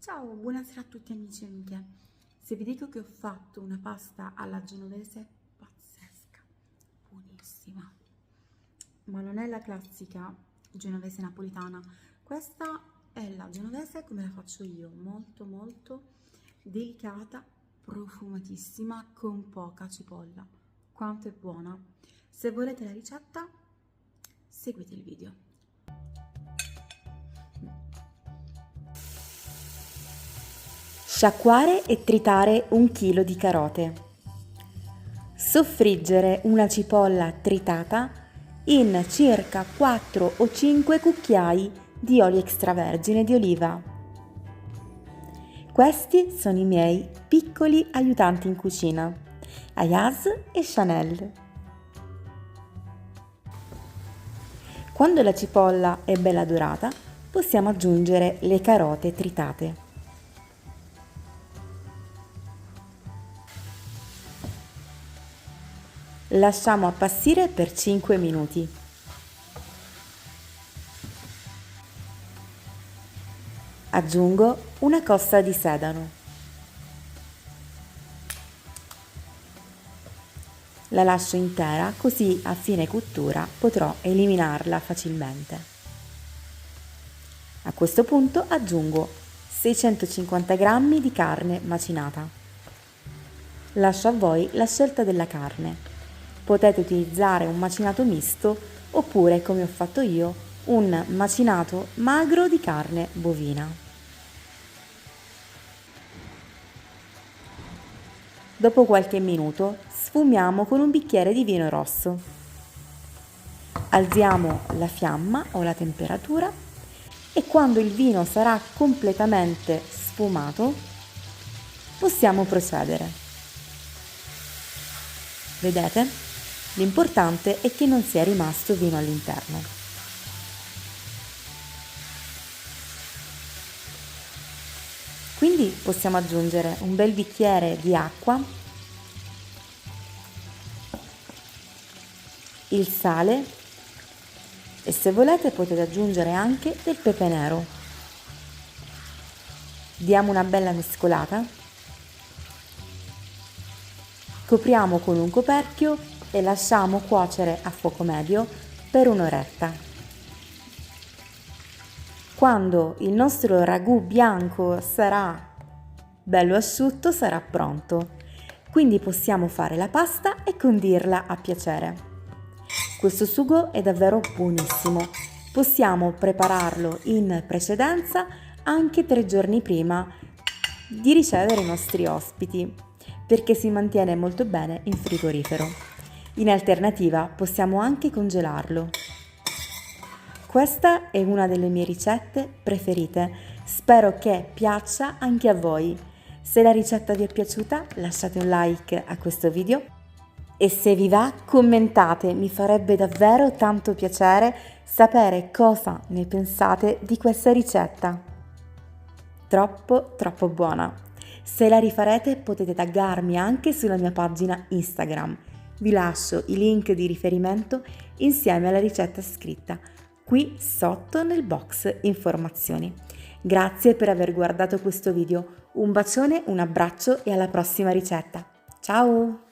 Ciao, buonasera a tutti amici e amiche. Se vi dico che ho fatto una pasta alla genovese pazzesca, buonissima, ma non è la classica genovese napolitana, questa è la genovese come la faccio io, molto delicata, profumatissima, con poca cipolla. Quanto è buona! Se volete la ricetta, seguite il video. Sciacquare e tritare 1 chilo di carote. Soffriggere una cipolla tritata in circa 4 o 5 cucchiai di olio extravergine di oliva. Questi sono i miei piccoli aiutanti in cucina, Ayaz e Chanel. Quando la cipolla è bella dorata, possiamo aggiungere le carote tritate. Lasciamo appassire per 5 minuti. Aggiungo una costa di sedano. La lascio intera così a fine cottura potrò eliminarla facilmente. A questo punto aggiungo 650 g di carne macinata. Lascio a voi la scelta della carne. Potete utilizzare un macinato misto oppure, come ho fatto io, un macinato magro di carne bovina. Dopo qualche minuto sfumiamo con un bicchiere di vino rosso. Alziamo la fiamma o la temperatura e quando il vino sarà completamente sfumato possiamo procedere. Vedete? L'importante è che non sia rimasto vino all'interno. Quindi possiamo aggiungere un bel bicchiere di acqua, il sale e se volete potete aggiungere anche del pepe nero. Diamo una bella mescolata. Copriamo con un coperchio e lasciamo cuocere a fuoco medio per un'oretta. Quando il nostro ragù bianco sarà bello asciutto, sarà pronto. Quindi possiamo fare la pasta e condirla a piacere. Questo sugo è davvero buonissimo. Possiamo prepararlo in precedenza anche 3 giorni prima di ricevere i nostri ospiti, perché si mantiene molto bene in frigorifero. In alternativa possiamo anche congelarlo. Questa è una delle mie ricette preferite, spero che piaccia anche a voi. Se la ricetta vi è piaciuta lasciate un like a questo video e se vi va commentate, mi farebbe davvero tanto piacere sapere cosa ne pensate di questa ricetta. Troppo buona! Se la rifarete potete taggarmi anche sulla mia pagina Instagram. Vi lascio i link di riferimento insieme alla ricetta scritta qui sotto nel box informazioni. Grazie per aver guardato questo video, un bacione, un abbraccio e alla prossima ricetta. Ciao!